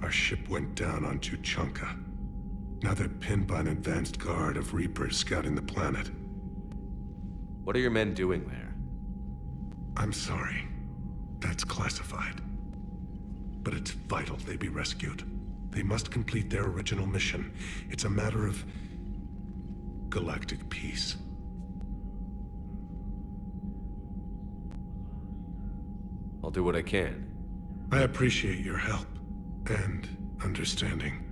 Our ship went down on Tuchanka. Now they're pinned by an advanced guard of Reapers scouting the planet. What are your men doing there? I'm sorry. That's classified. But it's vital they be rescued. They must complete their original mission. It's a matter of galactic peace. I'll do what I can. I appreciate your help and understanding.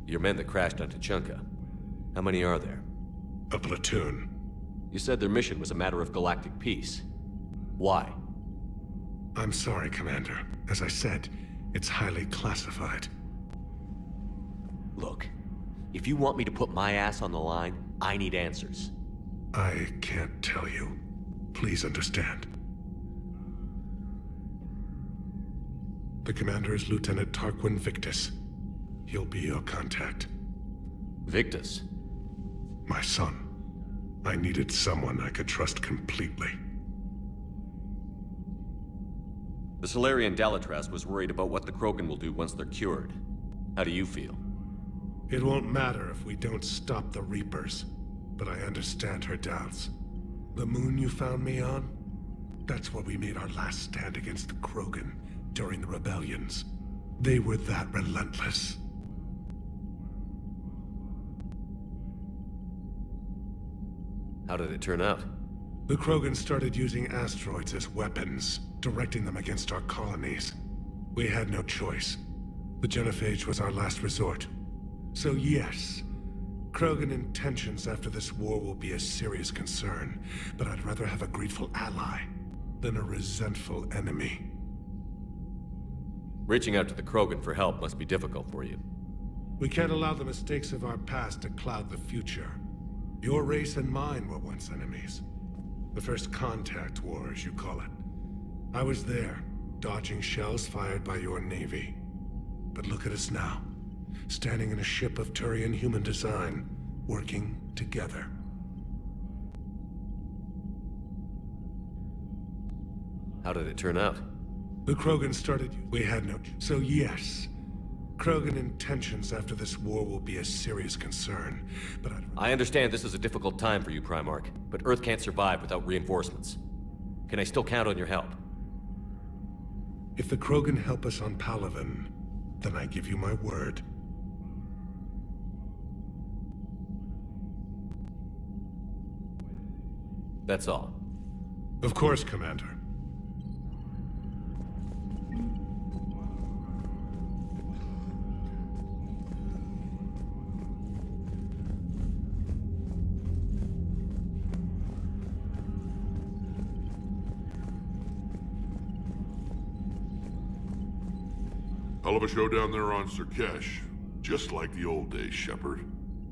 Your men that crashed on Tuchanka. How many are there? A platoon. You said their mission was a matter of galactic peace. Why? I'm sorry, Commander. As I said, it's highly classified. Look, if you want me to put my ass on the line, I need answers. I can't tell you. Please understand. The commander is Lieutenant Tarquin Victus. He'll be your contact. Victus? My son. I needed someone I could trust completely. The Solarian Dalatras was worried about what the Krogan will do once they're cured. How do you feel? It won't matter if we don't stop the Reapers, but I understand her doubts. The moon you found me on? That's where we made our last stand against the Krogan during the rebellions. They were that relentless. How did it turn out? The Krogan started using asteroids as weapons, directing them against our colonies. We had no choice. The genophage was our last resort. So yes, Krogan intentions after this war will be a serious concern, but I'd rather have a grateful ally than a resentful enemy. Reaching out to the Krogan for help must be difficult for you. We can't allow the mistakes of our past to cloud the future. Your race and mine were once enemies. The first contact war, as you call it. I was there, dodging shells fired by your navy. But look at us now, standing in a ship of Turian human design, working together. How did it turn out? The Krogan started... We had no... So yes, Krogan intentions after this war will be a serious concern, but I understand this is a difficult time for you, Primarch, but Earth can't survive without reinforcements. Can I still count on your help? If the Krogan help us on Palaven, then I give you my word. That's all. Of course, Commander. Hell of a show down there on Surkesh. Just like the old days, Shepard.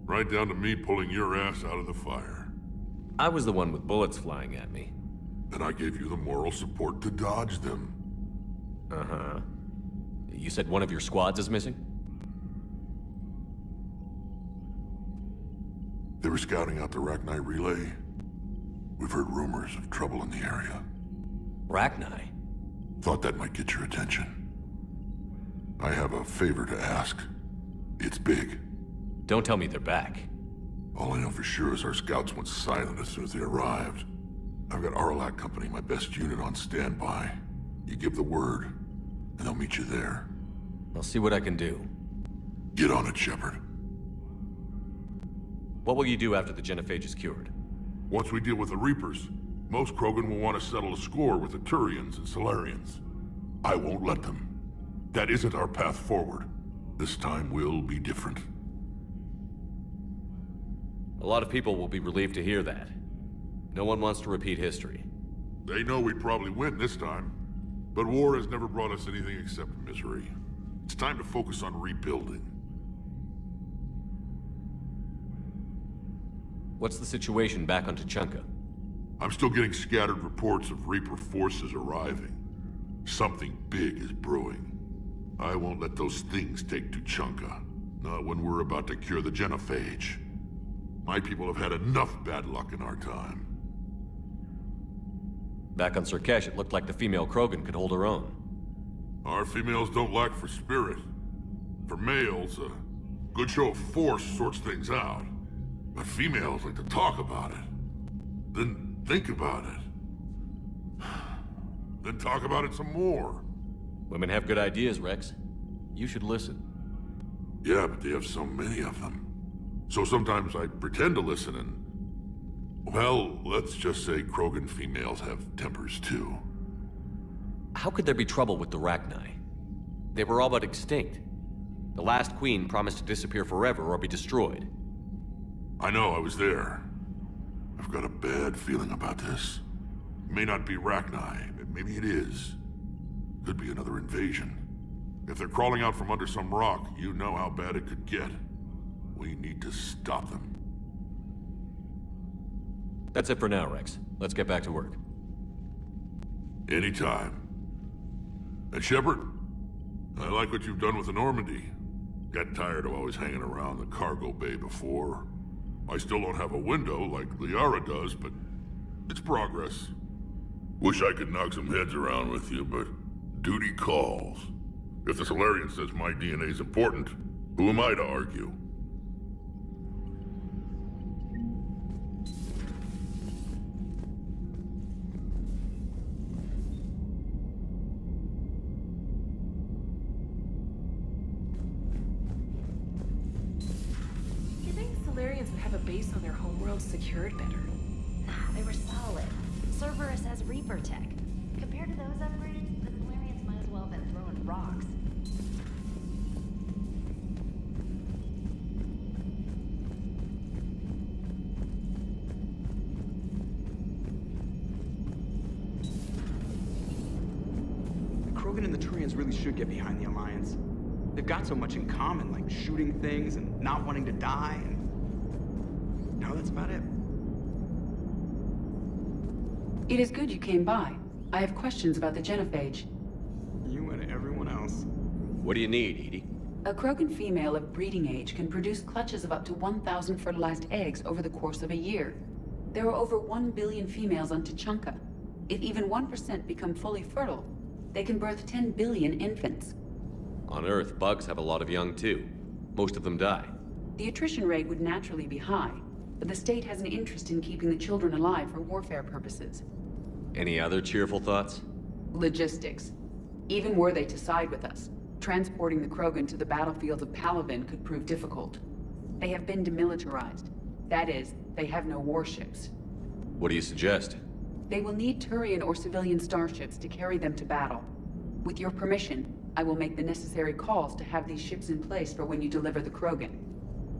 Right down to me pulling your ass out of the fire. I was the one with bullets flying at me. And I gave you the moral support to dodge them. Uh-huh. You said one of your squads is missing? They were scouting out the Rachni relay. We've heard rumors of trouble in the area. Rachni? Thought that might get your attention. I have a favor to ask. It's big. Don't tell me they're back. All I know for sure is our scouts went silent as soon as they arrived. I've got Arlac Company, my best unit, on standby. You give the word, and I'll meet you there. I'll see what I can do. Get on it, Shepard. What will you do after the genophage is cured? Once we deal with the Reapers, most Krogan will want to settle a score with the Turians and Solarians. I won't let them. That isn't our path forward. This time will be different. A lot of people will be relieved to hear that. No one wants to repeat history. They know we'd probably win this time. But war has never brought us anything except misery. It's time to focus on rebuilding. What's the situation back on Tuchanka? I'm still getting scattered reports of Reaper forces arriving. Something big is brewing. I won't let those things take Tuchanka. Not when we're about to cure the genophage. My people have had enough bad luck in our time. Back on Surkesh, it looked like the female Krogan could hold her own. Our females don't lack for spirit. For males, a good show of force sorts things out. But females like to talk about it. Then think about it. Then talk about it some more. Women have good ideas, Rex. You should listen. Yeah, but they have so many of them. So sometimes I pretend to listen and... Well, let's just say Krogan females have tempers too. How could there be trouble with the Rachni? They were all but extinct. The last queen promised to disappear forever or be destroyed. I know, I was there. I've got a bad feeling about this. It may not be Rachni, maybe it is. Could be another invasion. If they're crawling out from under some rock, you know how bad it could get. We need to stop them. That's it for now, Rex. Let's get back to work. Anytime. And Shepard, I like what you've done with the Normandy. Got tired of always hanging around the cargo bay before. I still don't have a window like Liara does, but it's progress. Wish I could knock some heads around with you, but duty calls. If the Solarian says my DNA's important, who am I to argue? You think Solarians would have a base on their homeworld secured better? Nah, they were solid. Cerberus has Reaper tech. Compared to those upgrades, the Solarians might as well have been throwing rocks. The Krogan and the Turians really should get behind the Alliance. They've got so much in common, like shooting things and not wanting to die, and... no, that's about it. It is good you came by. I have questions about the genophage. You and everyone else. What do you need, Edie? A Krogan female of breeding age can produce clutches of up to 1,000 fertilized eggs over the course of a year. There are over 1 billion females on Tuchanka. If even 1% become fully fertile, they can birth 10 billion infants. On Earth, bugs have a lot of young too. Most of them die. The attrition rate would naturally be high, but the state has an interest in keeping the children alive for warfare purposes. Any other cheerful thoughts? Logistics. Even were they to side with us, transporting the Krogan to the battlefields of Palaven could prove difficult. They have been demilitarized. That is, they have no warships. What do you suggest? They will need Turian or civilian starships to carry them to battle. With your permission, I will make the necessary calls to have these ships in place for when you deliver the Krogan.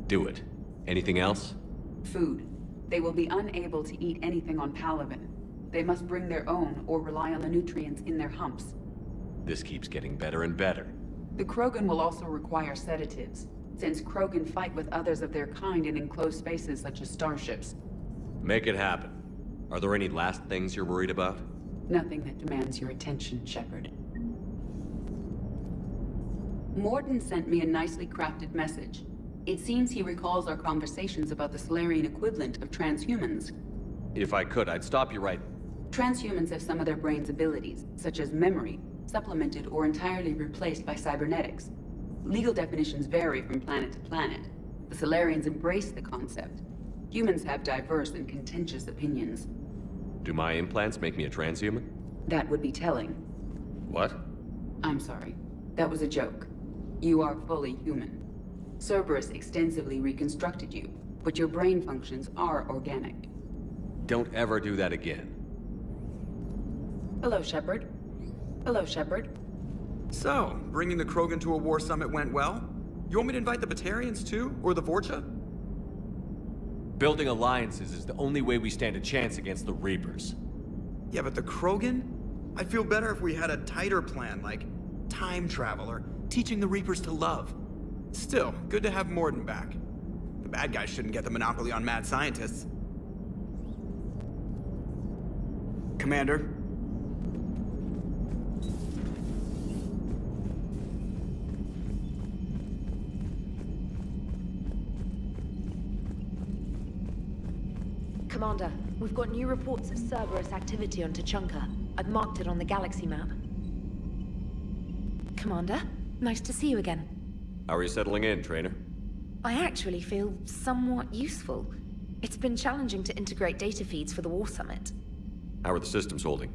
Do it. Anything else? Food. They will be unable to eat anything on Palaven. They must bring their own or rely on the nutrients in their humps. This keeps getting better and better. The Krogan will also require sedatives, since Krogan fight with others of their kind in enclosed spaces such as starships. Make it happen. Are there any last things you're worried about? Nothing that demands your attention, Shepard. Morden sent me a nicely crafted message. It seems he recalls our conversations about the Solarian equivalent of transhumans. If I could, I'd stop you right... Transhumans have some of their brain's abilities, such as memory, supplemented or entirely replaced by cybernetics. Legal definitions vary from planet to planet. The Solarians embrace the concept. Humans have diverse and contentious opinions. Do my implants make me a transhuman? That would be telling. What? I'm sorry. That was a joke. You are fully human. Cerberus extensively reconstructed you, but your brain functions are organic. Don't ever do that again. Hello, Shepard. Hello, Shepard. So, bringing the Krogan to a war summit went well? You want me to invite the Batarians too? Or the Vorcha? Building alliances is the only way we stand a chance against the Reapers. Yeah, but the Krogan? I'd feel better if we had a tighter plan, like time travel or teaching the Reapers to love. Still, good to have Morden back. The bad guys shouldn't get the monopoly on mad scientists. Commander? Commander, we've got new reports of Cerberus activity on Tuchanka. I've marked it on the galaxy map. Commander, nice to see you again. How are you settling in, Trainer? I actually feel somewhat useful. It's been challenging to integrate data feeds for the War Summit. How are the systems holding?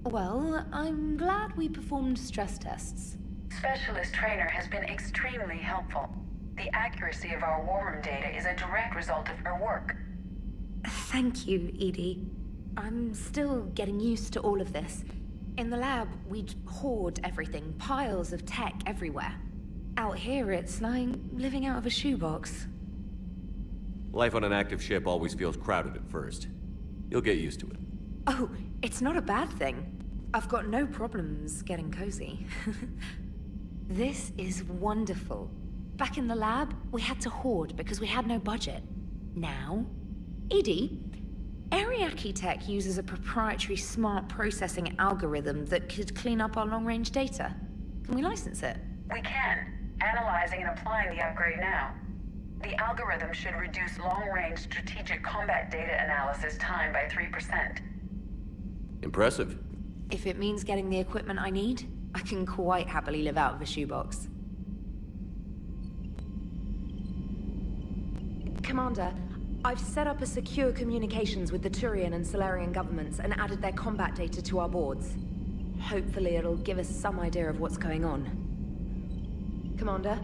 Well, I'm glad we performed stress tests. Specialist Trainer has been extremely helpful. The accuracy of our war room data is a direct result of her work. Thank you, Edie. I'm still getting used to all of this. In the lab, we'd hoard everything, piles of tech everywhere. Out here, it's like living out of a shoebox. Life on an active ship always feels crowded at first. You'll get used to it. Oh, it's not a bad thing. I've got no problems getting cozy. This is wonderful. Back in the lab, we had to hoard because we had no budget. Now, Edie, Ariake Tech uses a proprietary smart processing algorithm that could clean up our long-range data. Can we license it? We can. Analyzing and applying the upgrade now. The algorithm should reduce long-range strategic combat data analysis time by 3%. Impressive. If it means getting the equipment I need, I can quite happily live out of a shoebox. Commander, I've set up a secure communications with the Turian and Solarian governments and added their combat data to our boards. Hopefully it'll give us some idea of what's going on. Commander?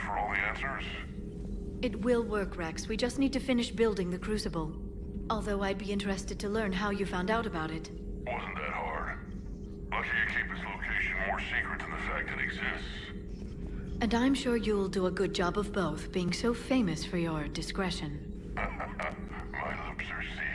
For all the answers? It will work, Rex. We just need to finish building the Crucible. Although I'd be interested to learn how you found out about it. Wasn't that hard. Lucky you keep its location more secret than the fact it exists. And I'm sure you'll do a good job of both, being so famous for your discretion. My lips are sealed.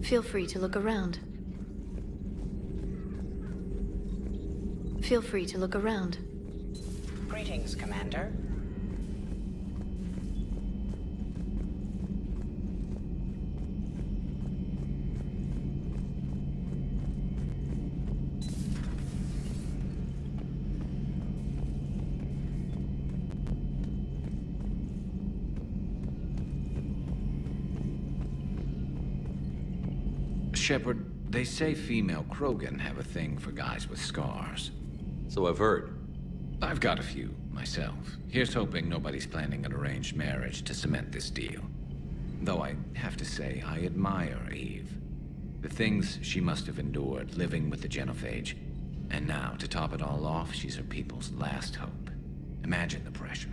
Feel free to look around. Feel free to look around. Greetings, Commander. Shepard, they say female Krogan have a thing for guys with scars. So I've heard. I've got a few, myself. Here's hoping nobody's planning an arranged marriage to cement this deal. Though I have to say, I admire Eve. The things she must have endured living with the Genophage. And now, to top it all off, she's her people's last hope. Imagine the pressure.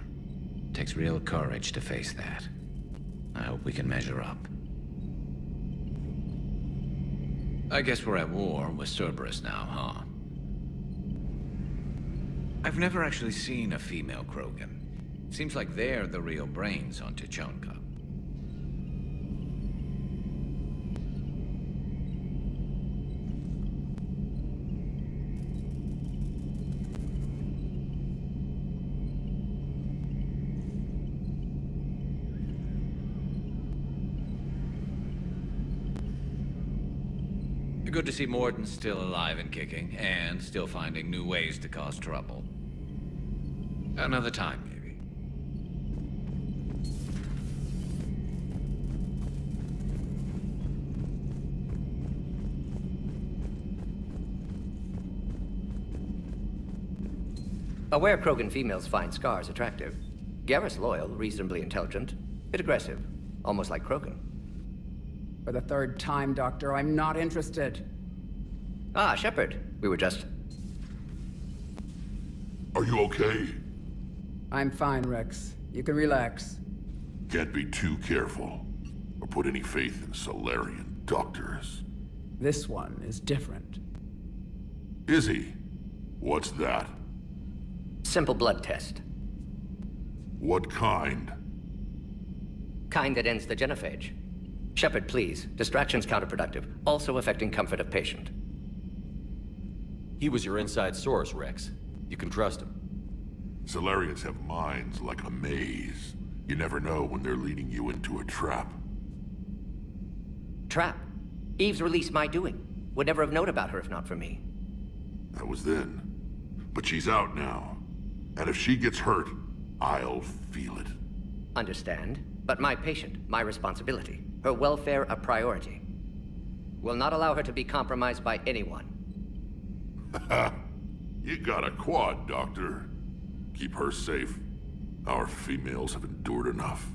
Takes real courage to face that. I hope we can measure up. I guess we're at war with Cerberus now, huh? I've never actually seen a female Krogan. Seems like they're the real brains on Tuchanka. Good to see Morden's still alive and kicking, and still finding new ways to cause trouble. Another time, maybe. Aware Krogan females find scars attractive. Garrus loyal, reasonably intelligent, bit aggressive, almost like Krogan. For the third time, Doctor, I'm not interested. Ah, Shepard. We were just... Are you okay? I'm fine, Rex. You can relax. Can't be too careful, or put any faith in Solarian doctors. This one is different. Is he? What's that? Simple blood test. What kind? Kind that ends the genophage. Shepard, please. Distraction's counterproductive, also affecting comfort of patient. He was your inside source, Rex. You can trust him. Solarians have minds like a maze. You never know when they're leading you into a trap. Trap? Eve's release my doing. Would never have known about her if not for me. That was then. But she's out now. And if she gets hurt, I'll feel it. Understand. But my patient, my responsibility. Her welfare a priority. Will not allow her to be compromised by anyone. You got a quad, Doctor. Keep her safe. Our females have endured enough.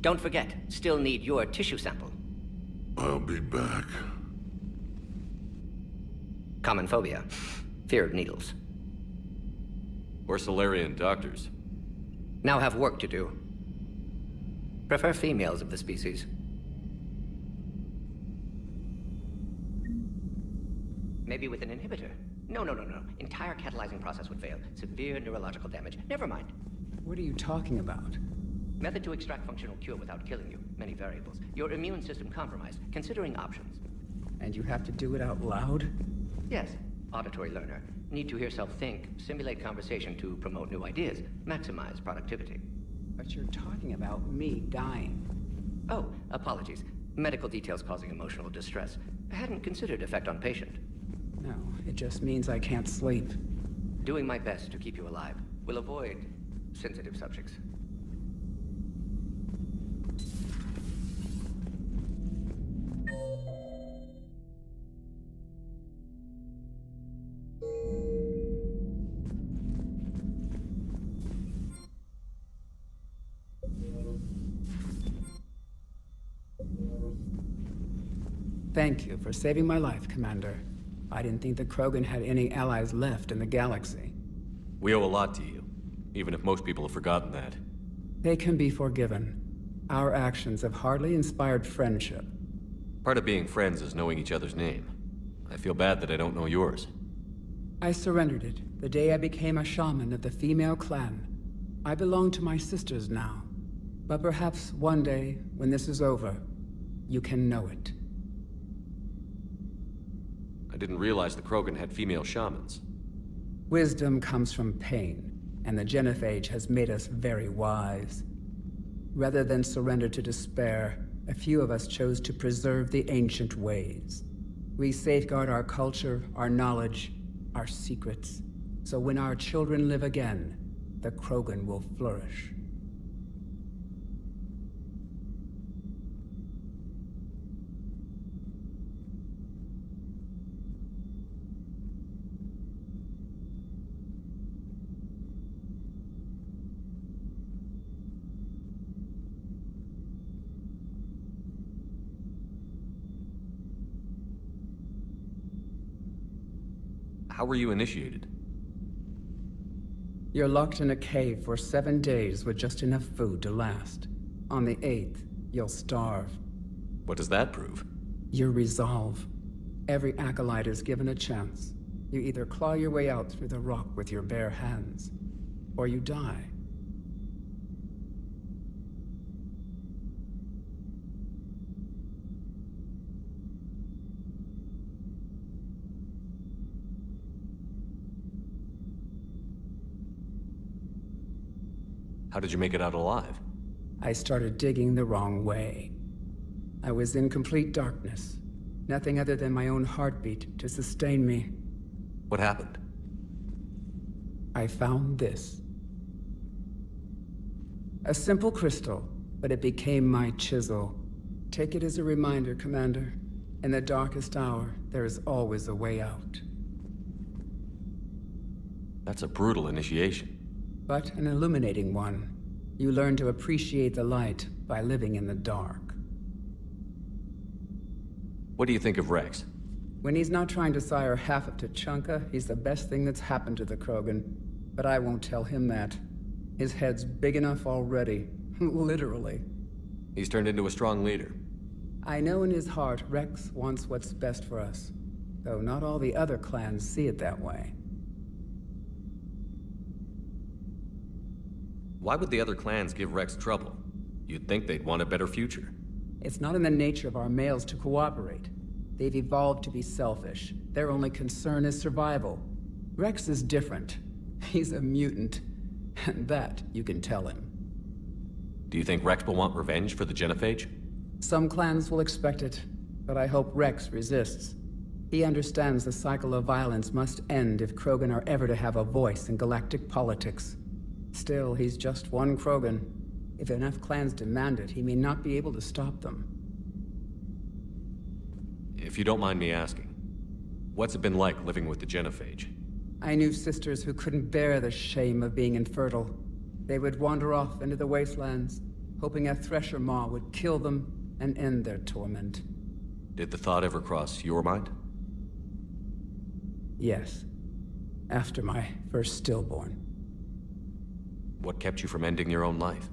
Don't forget, still need your tissue sample. I'll be back. Common phobia. Fear of needles. Or Solarian doctors. Now have work to do. Prefer females of the species. Maybe with an inhibitor. No. Entire catalyzing process would fail. Severe neurological damage. Never mind. What are you talking about? Method to extract functional cure without killing you. Many variables. Your immune system compromised. Considering options. And you have to do it out loud? Yes. Auditory learner. Need to hear self think, simulate conversation to promote new ideas, maximize productivity. But you're talking about me dying. Oh, apologies. Medical details causing emotional distress. I hadn't considered effect on patient. No, it just means I can't sleep. Doing my best to keep you alive. Will avoid sensitive subjects. Thank you for saving my life, Commander. I didn't think the Krogan had any allies left in the galaxy. We owe a lot to you, even if most people have forgotten that. They can be forgiven. Our actions have hardly inspired friendship. Part of being friends is knowing each other's name. I feel bad that I don't know yours. I surrendered it the day I became a shaman of the female clan. I belong to my sisters now. But perhaps one day, when this is over, you can know it. I didn't realize the Krogan had female shamans. Wisdom comes from pain, and the genophage has made us very wise. Rather than surrender to despair, a few of us chose to preserve the ancient ways. We safeguard our culture, our knowledge, our secrets, so when our children live again, the Krogan will flourish. How were you initiated? You're locked in a cave for 7 days with just enough food to last. On the 8th, you'll starve. What does that prove? Your resolve. Every acolyte is given a chance. You either claw your way out through the rock with your bare hands, or you die. How did you make it out alive? I started digging the wrong way. I was in complete darkness. Nothing other than my own heartbeat to sustain me. What happened? I found this. A simple crystal, but it became my chisel. Take it as a reminder, Commander. In the darkest hour, there is always a way out. That's a brutal initiation. But an illuminating one. You learn to appreciate the light by living in the dark. What do you think of Rex? When he's not trying to sire half of Tuchanka, he's the best thing that's happened to the Krogan. But I won't tell him that. His head's big enough already. Literally. He's turned into a strong leader. I know in his heart Rex wants what's best for us. Though not all the other clans see it that way. Why would the other clans give Rex trouble? You'd think they'd want a better future. It's not in the nature of our males to cooperate. They've evolved to be selfish. Their only concern is survival. Rex is different. He's a mutant. And that you can tell him. Do you think Rex will want revenge for the genophage? Some clans will expect it, but I hope Rex resists. He understands the cycle of violence must end if Krogan are ever to have a voice in galactic politics. Still, he's just one Krogan. If enough clans demand it, he may not be able to stop them. If you don't mind me asking, what's it been like living with the genophage? I knew sisters who couldn't bear the shame of being infertile. They would wander off into the wastelands, hoping a thresher maw would kill them and end their torment. Did the thought ever cross your mind? Yes. After my first stillborn. What kept you from ending your own life?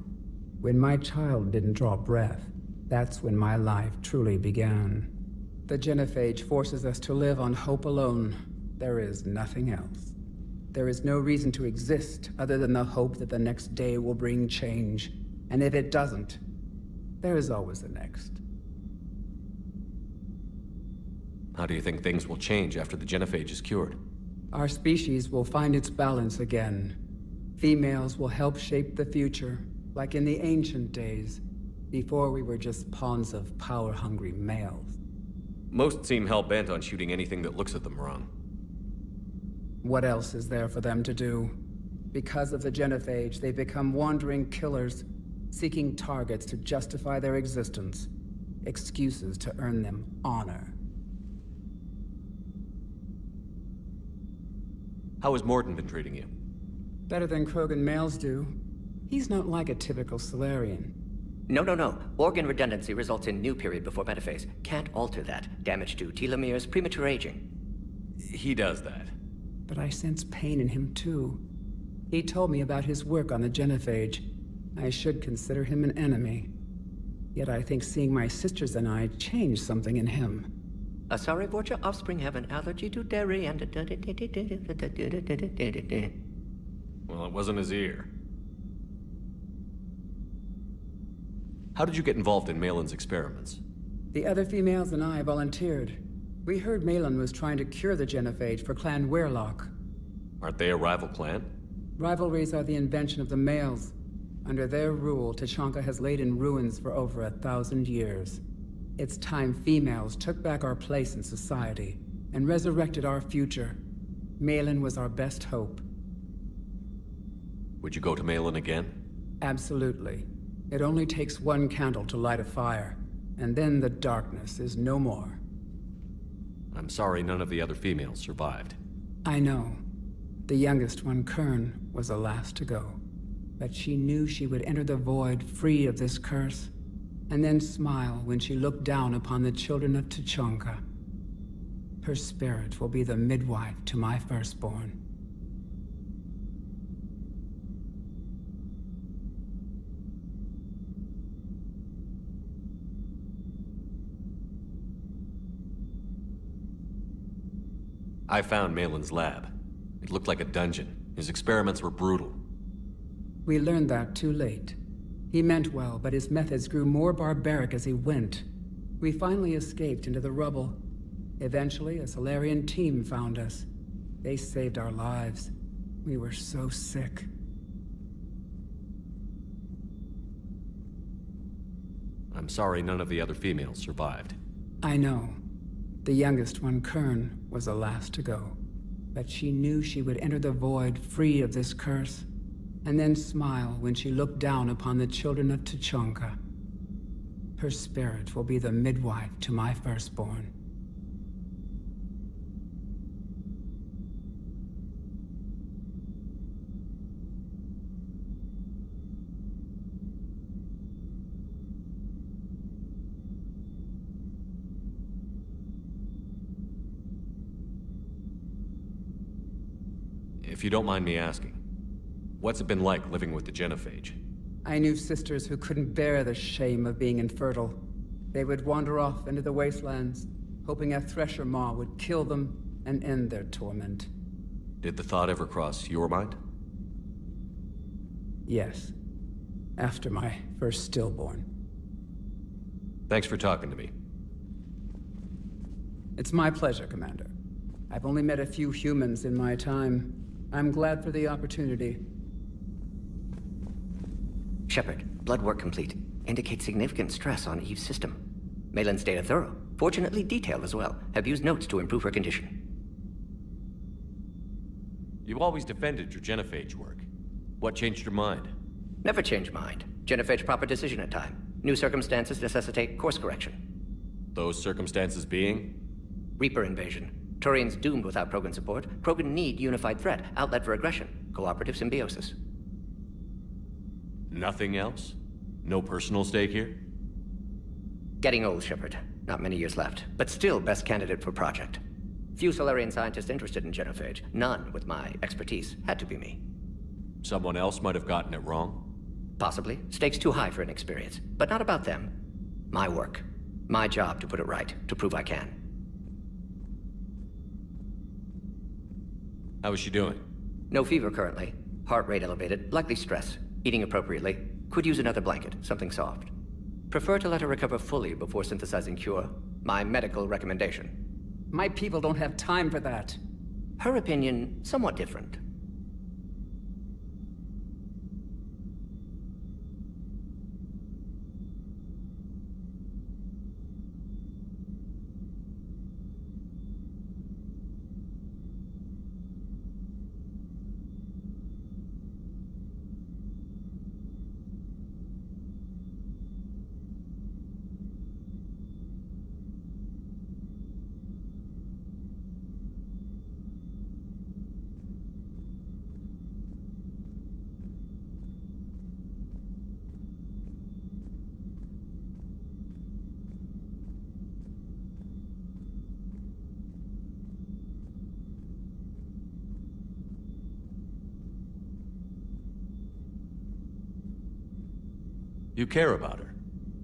When my child didn't draw breath, that's when my life truly began. The genophage forces us to live on hope alone. There is nothing else. There is no reason to exist other than the hope that the next day will bring change. And if it doesn't, there is always the next. How do you think things will change after the genophage is cured? Our species will find its balance again. Females will help shape the future, like in the ancient days, before we were just pawns of power-hungry males. Most seem hell-bent on shooting anything that looks at them wrong. What else is there for them to do? Because of the genophage, they become wandering killers, seeking targets to justify their existence, excuses to earn them honor. How has Mordin been treating you? Better than Krogan males do. He's not like a typical Solarian. No. Organ redundancy results in new period before metaphase. Can't alter that. Damage to telomeres, premature aging. He does that. But I sense pain in him too. He told me about his work on the genophage. I should consider him an enemy. Yet I think seeing my sisters and I changed something in him. Sorry, but your offspring have an allergy to dairy and... Well, it wasn't his ear. How did you get involved in Malin's experiments? The other females and I volunteered. We heard Malin was trying to cure the genophage for Clan Weirlock. Aren't they a rival clan? Rivalries are the invention of the males. Under their rule, Tuchanka has laid in ruins for over 1,000 years. It's time females took back our place in society and resurrected our future. Malin was our best hope. Would you go to Malin again? Absolutely. It only takes one candle to light a fire, and then the darkness is no more. I'm sorry none of the other females survived. I know. The youngest one, Kern, was the last to go. But she knew she would enter the void free of this curse, and then smile when she looked down upon the children of Tuchanka. Her spirit will be the midwife to my firstborn. I found Malin's lab. It looked like a dungeon. His experiments were brutal. We learned that too late. He meant well, but his methods grew more barbaric as he went. We finally escaped into the rubble. Eventually, a Solarian team found us. They saved our lives. We were so sick. I'm sorry none of the other females survived. I know. The youngest one, Kern, was the last to go. But she knew she would enter the void free of this curse, and then smile when she looked down upon the children of Tuchanka. Her spirit will be the midwife to my firstborn. If you don't mind me asking, what's it been like living with the genophage? I knew sisters who couldn't bear the shame of being infertile. They would wander off into the wastelands, hoping a Thresher Maw would kill them and end their torment. Did the thought ever cross your mind? Yes. After my first stillborn. Thanks for talking to me. It's my pleasure, Commander. I've only met a few humans in my time. I'm glad for the opportunity. Shepard, blood work complete. Indicates significant stress on Eve's system. Malin's data thorough. Fortunately detailed as well. Have used notes to improve her condition. You've always defended your genophage work. What changed your mind? Never change mind. Genophage proper decision at time. New circumstances necessitate course correction. Those circumstances being? Reaper invasion. Turians doomed without Krogan support. Krogan need unified threat, outlet for aggression, cooperative symbiosis. Nothing else? No personal stake here? Getting old, Shepard. Not many years left, but still best candidate for project. Few Solarian scientists interested in genophage. None with my expertise. Had to be me. Someone else might have gotten it wrong? Possibly. Stakes too high for inexperience. But not about them. My work. My job to put it right, to prove I can. How is she doing? No fever currently. Heart rate elevated, likely stress. Eating appropriately. Could use another blanket, something soft. Prefer to let her recover fully before synthesizing cure. My medical recommendation. My people don't have time for that. Her opinion, somewhat different. You care about her.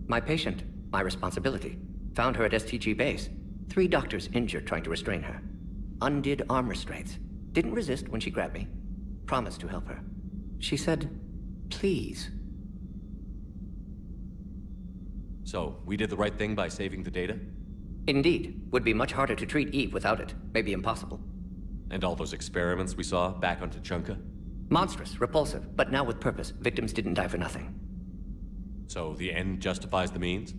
My patient, my responsibility. Found her at STG base. 3 doctors injured trying to restrain her. Undid arm restraints. Didn't resist when she grabbed me. Promised to help her. She said, please. So, we did the right thing by saving the data? Indeed. Would be much harder to treat Eve without it. Maybe impossible. And all those experiments we saw back on Tuchanka? Monstrous, repulsive, but now with purpose. Victims didn't die for nothing. So the end justifies the means?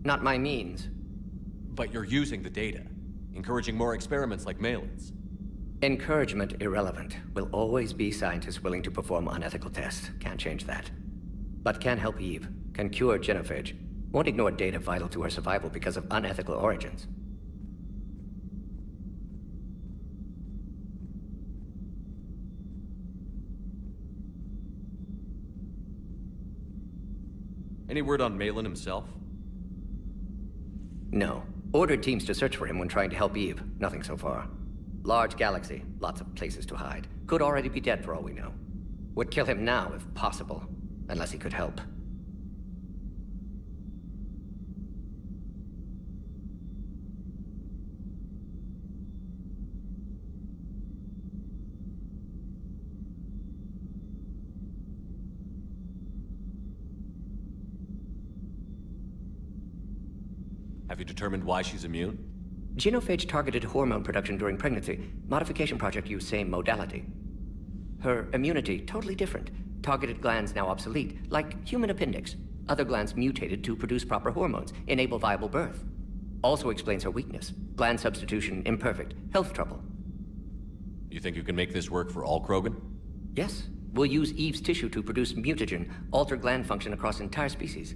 Not my means. But you're using the data, encouraging more experiments like Malin's. Encouragement irrelevant. Will always be scientists willing to perform unethical tests. Can't change that. But can help Eve. Can cure genophage. Won't ignore data vital to her survival because of unethical origins. Any word on Malin himself? No. Ordered teams to search for him when trying to help Eve. Nothing so far. Large galaxy. Lots of places to hide. Could already be dead for all we know. Would kill him now if possible. Unless he could help. Have you determined why she's immune? Genophage targeted hormone production during pregnancy. Modification project used same modality. Her immunity, totally different. Targeted glands now obsolete, like human appendix. Other glands mutated to produce proper hormones, enable viable birth. Also explains her weakness. Gland substitution imperfect. Health trouble. You think you can make this work for all Krogan? Yes. We'll use Eve's tissue to produce mutagen, alter gland function across entire species.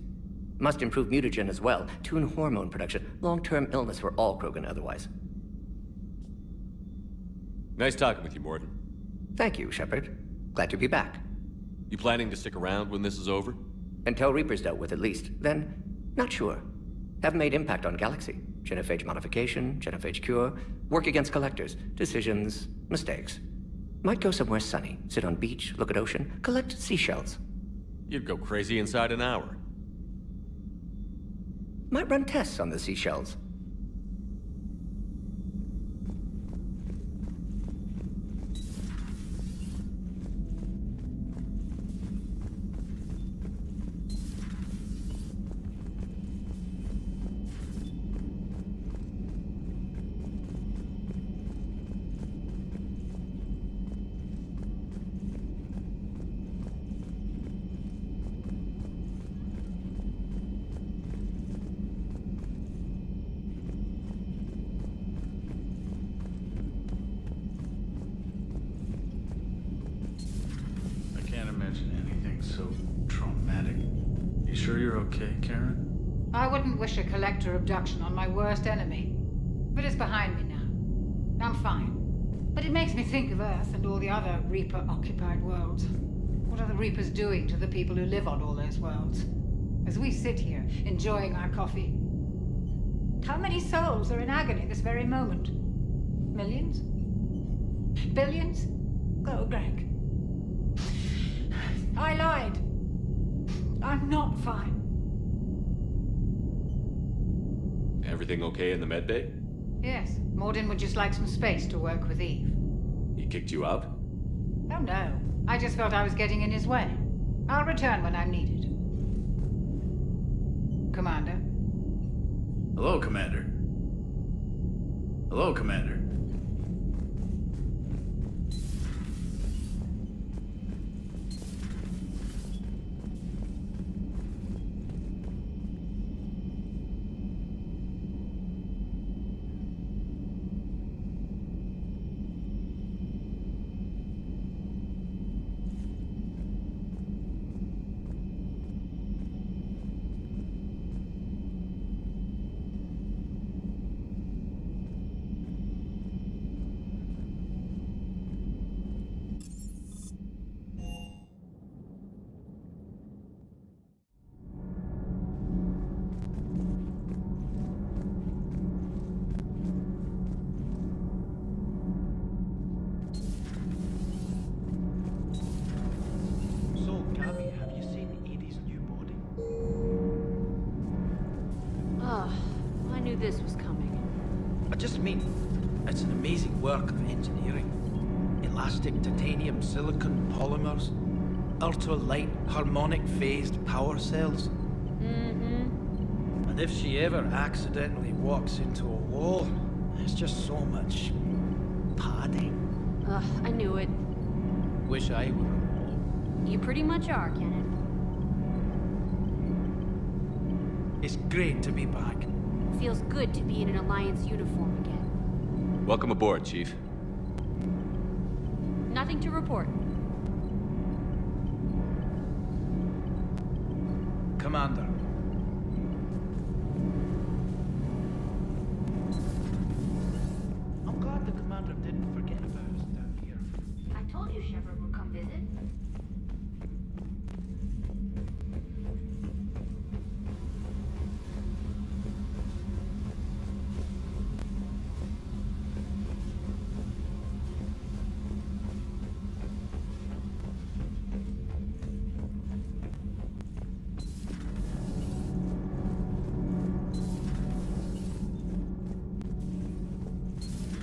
Must improve mutagen as well, tune hormone production, long-term illness for all Krogan otherwise. Nice talking with you, Morden. Thank you, Shepard. Glad to be back. You planning to stick around when this is over? Until Reaper's dealt with, at least. Then, not sure. Haven't made impact on Galaxy. Genophage modification, genophage cure, work against collectors, decisions, mistakes. Might go somewhere sunny, sit on beach, look at ocean, collect seashells. You'd go crazy inside an hour. Might run tests on the seashells. Sure you're okay, Karen? I wouldn't wish a collector abduction on my worst enemy. But it's behind me now. I'm fine. But it makes me think of Earth and all the other Reaper-occupied worlds. What are the Reapers doing to the people who live on all those worlds? As we sit here, enjoying our coffee. How many souls are in agony this very moment? Millions? Billions? Go, Greg. I lied. I'm not fine. Everything okay in the medbay? Yes. Morden would just like some space to work with Eve. He kicked you out? Oh no. I just felt I was getting in his way. I'll return when I'm needed. Commander? Hello, Commander. Hello, Commander. This was coming. I just mean, it's an amazing work of engineering. Elastic titanium silicon polymers, ultra-light harmonic phased power cells. Mm-hmm. And And if she ever accidentally walks into a wall, there's just so much padding. Ugh, I knew it. Wish I were a wall. You pretty much are, Kenneth. It's great to be back. Feels good to be in an Alliance uniform again. Welcome aboard, Chief. Nothing to report. Commander. I'm glad the commander didn't forget about us down here. I told you Shepard would come visit.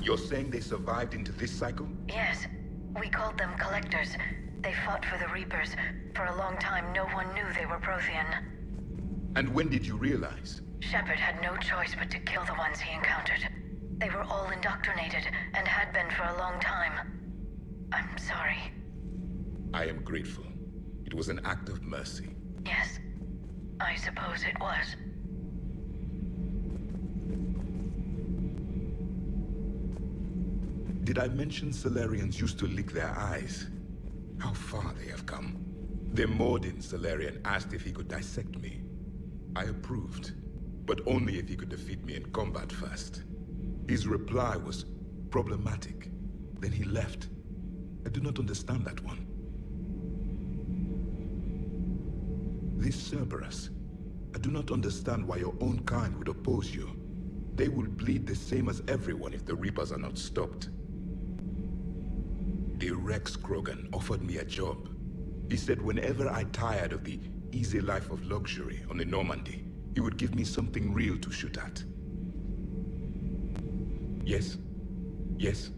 You're saying they survived into this cycle? Yes. We called them Collectors. They fought for the Reapers. For a long time, no one knew they were Prothean. And when did you realize? Shepard had no choice but to kill the ones he encountered. They were all indoctrinated, and had been for a long time. I'm sorry. I am grateful. It was an act of mercy. Yes. I suppose it was. Did I mention Solarians used to lick their eyes? How far they have come. The Mordin Solarian asked if he could dissect me. I approved, but only if he could defeat me in combat first. His reply was problematic. Then he left. I do not understand that one. This Cerberus, I do not understand why your own kind would oppose you. They will bleed the same as everyone if the Reapers are not stopped. The Rex Krogan offered me a job. He said whenever I tired of the easy life of luxury on the Normandy, he would give me something real to shoot at. Yes? Yes?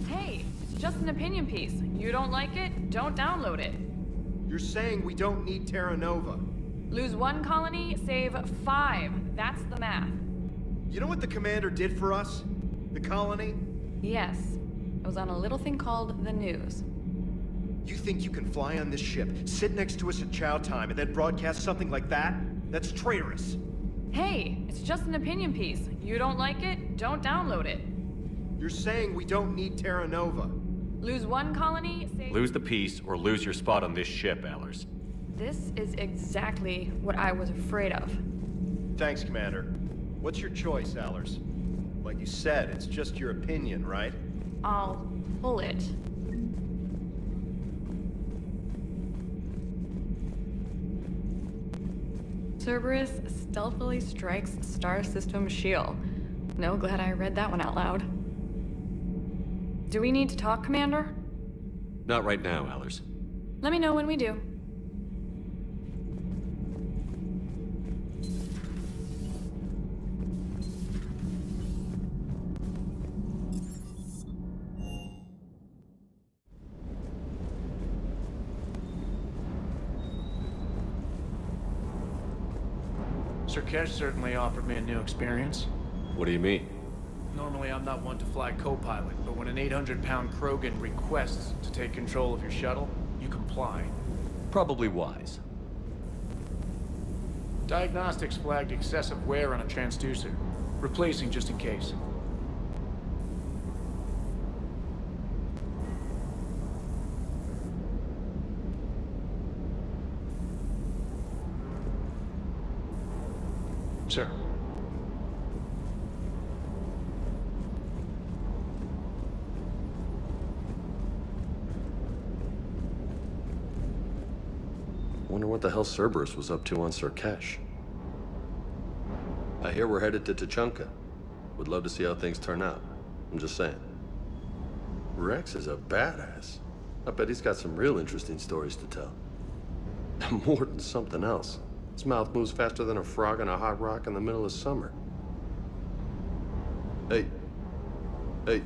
Hey, it's just an opinion piece. You don't like it? Don't download it. You're saying we don't need Terra Nova. Lose 1 colony, save 5. That's the math. You know what the commander did for us? The colony? Yes. It was on a little thing called the news. You think you can fly on this ship, sit next to us at chow time, and then broadcast something like that? That's traitorous. Hey, it's just an opinion piece. You don't like it? Don't download it. You're saying we don't need Terra Nova. Lose 1 colony, save... Lose the peace or lose your spot on this ship, Allers. This is exactly what I was afraid of. Thanks, Commander. What's your choice, Allers? Like you said, it's just your opinion, right? I'll pull it. Cerberus stealthily strikes star system shield. No, glad I read that one out loud. Do we need to talk, Commander? Not right now, Allers. Let me know when we do. Sir Kesh certainly offered me a new experience. What do you mean? Normally, I'm not one to fly co-pilot, but when an 800-pound Krogan requests to take control of your shuttle, you comply. Probably wise. Diagnostics flagged excessive wear on a transducer. Replacing just in case. Sir. Wonder what the hell Cerberus was up to on Kesh. I hear we're headed to Tuchanka. Would love to see how things turn out. I'm just saying. Rex is a badass. I bet he's got some real interesting stories to tell. More than something else. His mouth moves faster than a frog on a hot rock in the middle of summer. Hey. Hey.